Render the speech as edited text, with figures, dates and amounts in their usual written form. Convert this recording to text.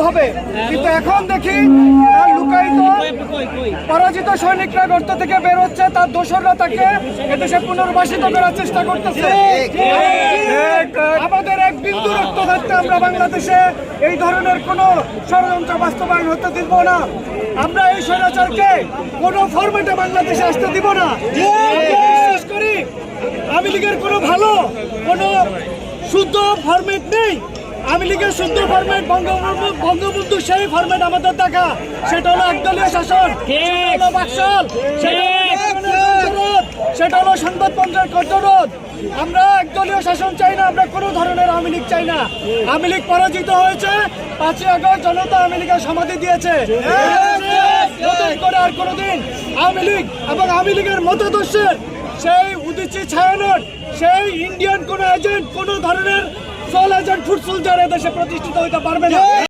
হবে, কিন্তু এখন দেখি তার লুকায়িত পরাজিত সৈনিকরা গর্ত থেকে বের হচ্ছে, তার দোসররা তাকে এদেশে পুনর্বাসিত করার চেষ্টা করতেছে। আমাদের এক বিন্দু রক্ত থাকতে আমরা বাংলাদেশে এই ধরনের কোন ষড়যন্ত্র বাস্তবায়ন হতে দিব না। আমরা এই স্বৈরাচারকে কোন ফরম্যাটে বাংলাদেশে আসতে দিব না। বিশ্বাস করি আওয়ামী লীগের কোনো ভালো কোনো শুদ্ধ ফরম্যাট নেই। আওয়ামী লীগের শুদ্ধ ফরম্যাট বঙ্গবন্ধু সেই ফরম্যাট আমাদের দেখা, সেটা হলো একদলীয় শাসন, সেটা হলো বাকশাল, সেটা হলো সংবাদপত্রের কর্তরোধ। আমরা একদলীয় শাসন চাই না, আমরা কোনো ধরনের আওয়ামী লীগ চাই না। আওয়ামী লীগ পরাজিত হয়েছে, 5ই আগস্ট জনতা আওয়ামী লীগের সমাধি দিয়েছে। নতুন করে আর কোনোদিন আওয়ামী লীগ এবং আওয়ামী লীগের মতাদর্শের সেই উদিচি ছায়ানট, সেই ইন্ডিয়ান কোন এজেন্ট, কোন ধরনের সোল এজেন্ট ফুড সোলজার দেশে প্রতিষ্ঠিত হতে পারবে না।